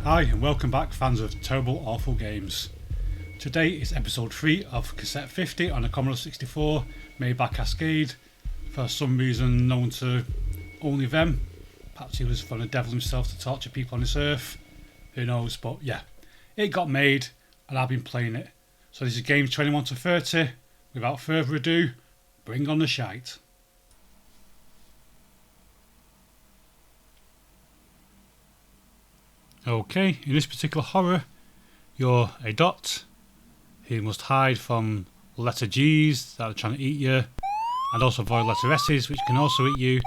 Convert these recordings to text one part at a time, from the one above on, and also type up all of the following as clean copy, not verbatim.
Hi and welcome back, fans of terrible awful games. Today is episode 3 of Cassette 50 on a Commodore 64 made by Cascade, for some reason known to only them. Perhaps he was from the devil himself to torture people on this earth, who knows, but yeah, it got made and I've been playing it. So this is game 21 to 30. Without further ado, bring on the shite. Okay, in this particular horror, you're a dot who must hide from letter G's that are trying to eat you, and also avoid letter S's, which can also eat you,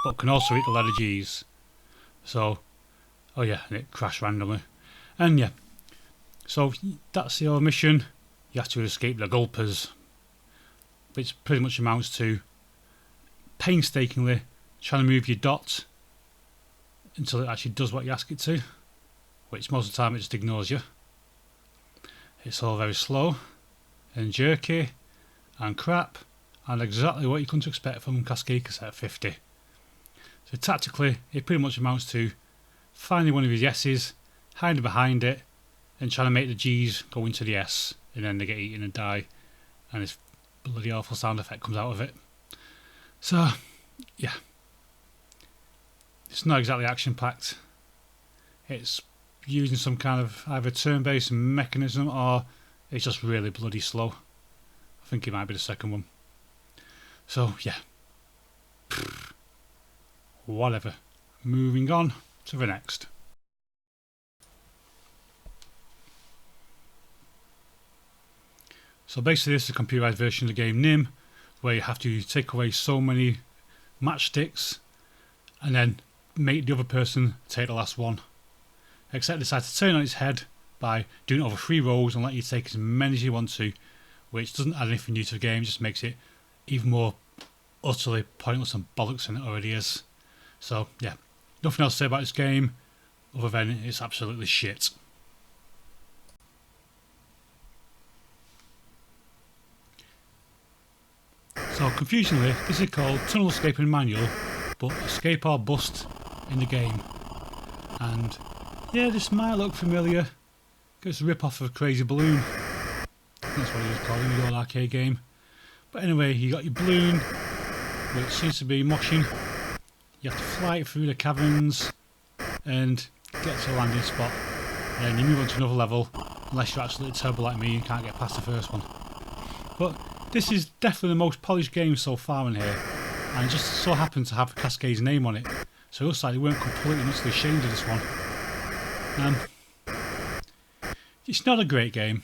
but can also eat the letter G's. So, oh yeah, and it crashed randomly. And yeah, so that's your mission. You have to escape the gulpers, which pretty much amounts to painstakingly trying to move your dot until it actually does what you ask it to, which most of the time it just ignores you. It's all very slow and jerky and crap, and exactly what you come to expect from Cascade Cassette 50. So tactically, it pretty much amounts to finding one of his S's, hiding behind it, and trying to make the G's go into the S, and then they get eaten and die, and this bloody awful sound effect comes out of it. So, yeah. It's not exactly action-packed. It's using some kind of either turn-based mechanism or it's just really bloody slow. I think it might be the second one. So yeah, whatever. Moving on to the next. So basically this is a computerized version of the game Nim, where you have to take away so many matchsticks and then make the other person take the last one. Except decide to turn on its head by doing it over 3 rows and let you take as many as you want to, which doesn't add anything new to the game, just makes it even more utterly pointless and bollocks than it already is. So yeah, nothing else to say about this game other than it's absolutely shit. So confusingly, this is called Tunnel Escaping Manual, but escape or bust in the game. And yeah, this might look familiar. It's a rip-off of Crazy Balloon. That's what it was called in the old arcade game. But anyway, you got your balloon, which seems to be moshing. You have to fly it through the caverns and get to a landing spot. And then you move on to another level, unless you're absolutely terrible like me and can't get past the first one. But this is definitely the most polished game so far in here. And it just so happened to have Cascade's name on it. So it looks like they weren't completely and utterly ashamed of this one. It's not a great game,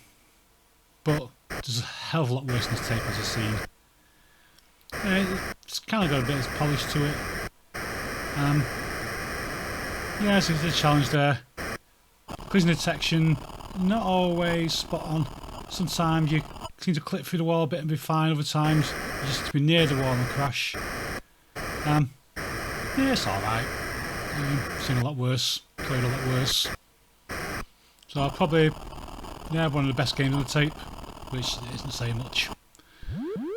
but there's a hell of a lot worse in this tape as I've seen. It's kind of got a bit of polish to it. Yeah, so there's a challenge there. Collision detection, not always spot on. Sometimes you seem to clip through the wall a bit and be fine, other times you just have to be near the wall and crash. Yeah, it's alright. Seen a lot worse, played a lot worse. So probably, yeah, one of the best games on the tape, which isn't saying much.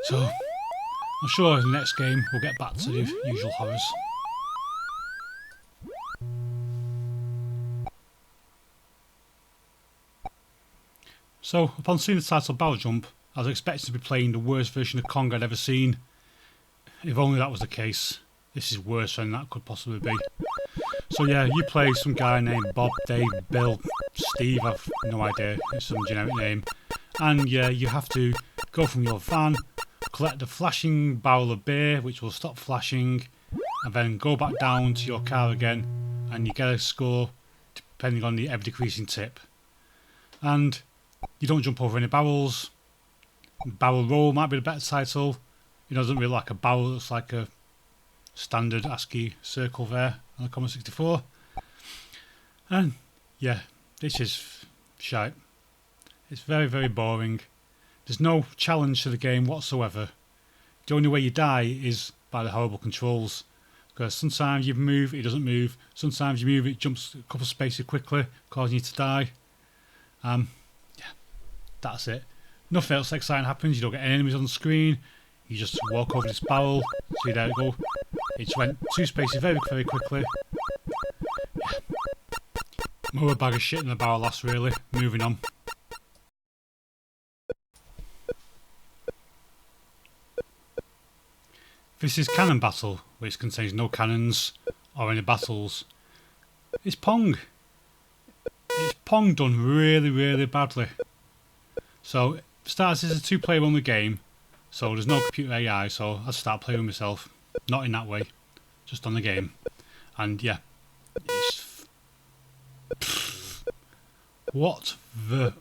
So I'm sure in the next game we'll get back to the usual horrors. So upon seeing the title Barrel Jump, I was expecting to be playing the worst version of Kong I'd ever seen. If only that was the case. This is worse than that could possibly be. So yeah, you play some guy named Bob, Dave, Bill, Steve, I've no idea, it's some generic name. And yeah, you have to go from your van, collect the flashing barrel of beer, which will stop flashing, and then go back down to your car again, and you get a score depending on the ever decreasing tip. And you don't jump over any barrels. Barrel roll might be the better title. It doesn't really like a barrel, it's like a standard ASCII circle there on the Commodore 64. And yeah, this is shite. It's very, very boring. There's no challenge to the game whatsoever. The only way you die is by the horrible controls, because sometimes you move, it doesn't move. Sometimes you move, it jumps a couple of spaces quickly, causing you to die. Yeah, that's it. Nothing else exciting happens. You don't get any enemies on the screen. You just walk over this barrel. See, there you go. It just went 2 spaces very, very quickly. More a bag of shit in the barrel last, really. Moving on. This is Cannon Battle, which contains no cannons or any battles. It's Pong. It's Pong done really, really badly. So, for starters, it's a two-player only game, so there's no computer AI, so I'll start playing with myself. Not in that way, just on the game. And yeah, it's... What the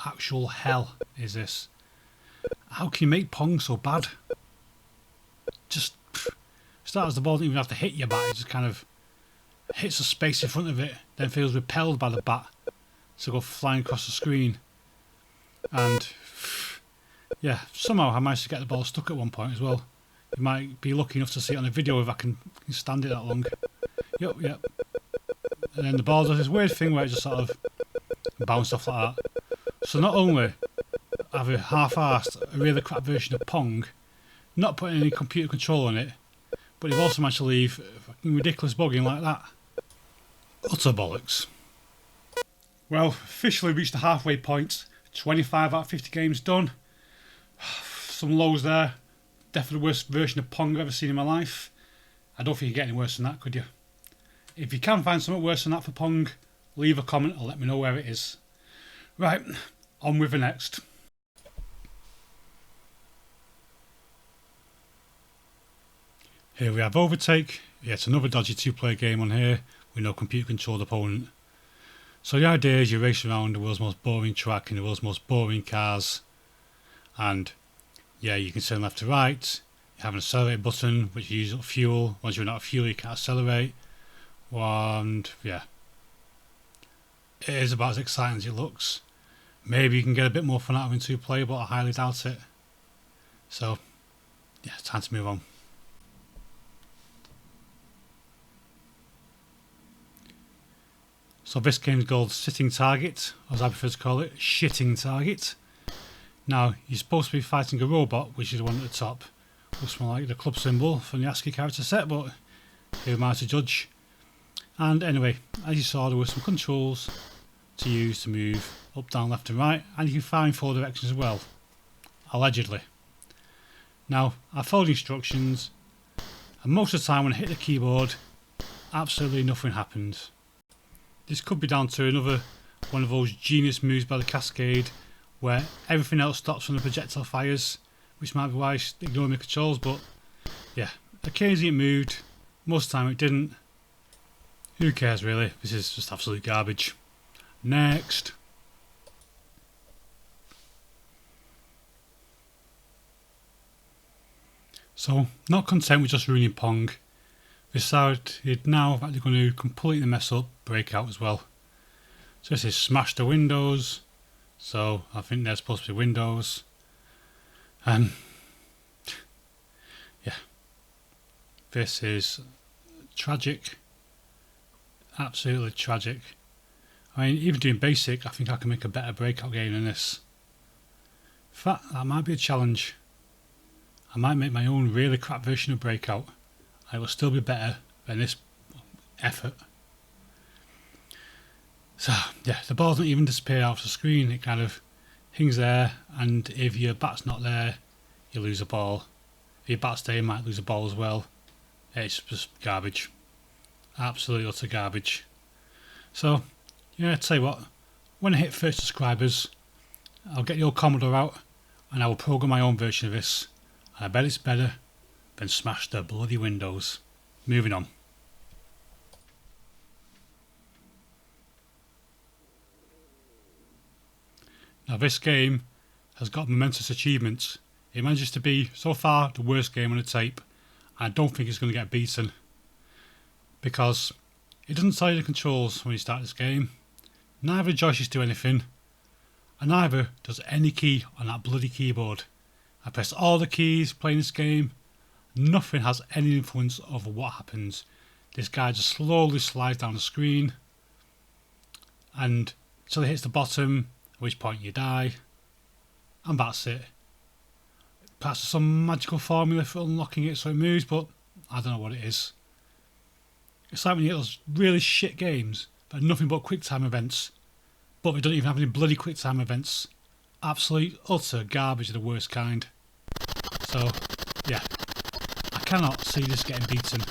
actual hell is this? How can you make Pong so bad? Just... Starters, the ball doesn't even have to hit your bat, it just kind of hits the space in front of it, then feels repelled by the bat to go flying across the screen. And yeah, somehow I managed to get the ball stuck at one point as well. You might be lucky enough to see it on a video if I can stand it that long. Yep. And then the ball does this weird thing where it just sort of bounced off like that. So not only have I half-arsed a really crap version of Pong, not putting any computer control on it, but you've also managed to leave a fucking ridiculous bugging like that. Utter bollocks. Well, officially reached the halfway point. 25 out of 50 games done. Some lows there. Definitely the worst version of Pong I've ever seen in my life. I don't think you could get any worse than that, could you? If you can find something worse than that for Pong, leave a comment or let me know where it is. Right, on with the next. Here we have Overtake. Yet another dodgy two-player game on here with no computer-controlled opponent. So the idea is you race around the world's most boring track in the world's most boring cars, and yeah, you can turn left to right. You have an accelerate button which you use up fuel. Once you're out of fuel you can't accelerate, and yeah, it is about as exciting as it looks. Maybe you can get a bit more fun out of it in two player, but I highly doubt it. So yeah, time to move on. So this game is called Sitting Target, or as I prefer to call it, Shitting Target. Now, you're supposed to be fighting a robot, which is the one at the top. Looks more like the club symbol from the ASCII character set, but who am I to judge? And anyway, as you saw, there were some controls to use to move up, down, left and right, and you can fire in 4 directions as well, allegedly. Now, I followed the instructions, and most of the time when I hit the keyboard, absolutely nothing happened. This could be down to another one of those genius moves by the Cascade where everything else stops when the projectile fires, which might be why I ignored my controls, but yeah, occasionally it moved, most of the time it didn't. Who cares really, this is just absolute garbage. Next. So, not content with just ruining Pong, decided now that they're going to completely mess up Breakout as well. So this is smash the windows, so I think they're supposed to be windows. Yeah, this is tragic, absolutely tragic. I mean, even doing basic, I think I can make a better Breakout game than this. In fact, that might be a challenge. I might make my own really crap version of Breakout. It will still be better than this effort. So yeah, the ball doesn't even disappear off the screen, it kind of hangs there, and if your bat's not there you lose a ball. If your bat's there you might lose a ball as well. It's just garbage. Absolutely utter garbage. So yeah, tell you what, when I hit 30 subscribers I'll get the old Commodore out and I will program my own version of this. I bet it's better than smash the bloody windows. Moving on. Now this game has got momentous achievements. It manages to be, so far, the worst game on the tape. And I don't think it's going to get beaten. Because it doesn't tell you the controls when you start this game. Neither joysticks do anything. And neither does any key on that bloody keyboard. I press all the keys playing this game. Nothing has any influence over what happens. This guy just slowly slides down the screen. And until it hits the bottom, at which point you die. And that's it. Perhaps there's some magical formula for unlocking it so it moves, but I don't know what it is. It's like when you get those really shit games but nothing but quick time events. But we don't even have any bloody quick time events. Absolute utter garbage of the worst kind. So yeah, I cannot see this getting beaten.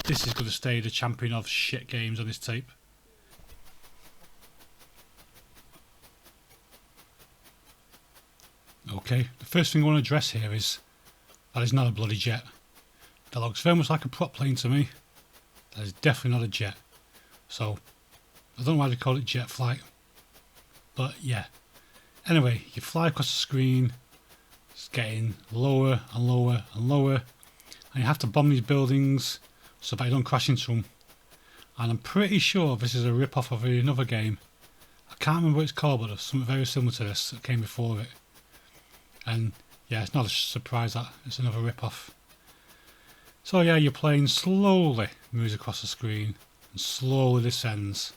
This is going to stay the champion of shit games on this tape. Okay, the first thing I want to address here is that is not a bloody jet. That looks very much like a prop plane to me. That is definitely not a jet. So I don't know why they call it jet flight. But yeah. Anyway, you fly across the screen. It's getting lower and lower and lower. And you have to bomb these buildings so that you don't crash into them. And I'm pretty sure this is a rip-off of another game. I can't remember what it's called, but there's something very similar to this that came before it. And yeah, it's not a surprise that it's another rip-off. So yeah, your plane slowly moves across the screen and slowly descends.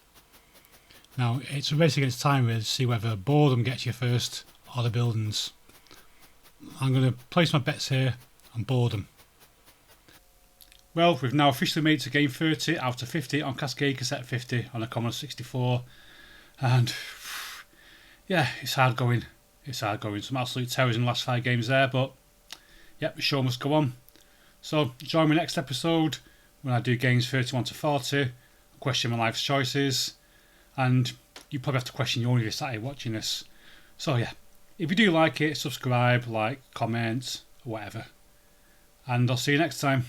Now, it's a race against time really to see whether boredom gets you first or the buildings. I'm going to place my bets here on boredom. Well, we've now officially made it to game 30 out of 50 on Cascade Cassette 50 on a Commodore 64. And yeah, it's hard going. It's hard going. Some absolute terrors in the last 5 games there, but yep, the show must go on. So join me next episode when I do games 31 to 40, question my life's choices, and you probably have to question your own if you started watching this. So yeah, if you do like it, subscribe, like, comment, whatever. And I'll see you next time.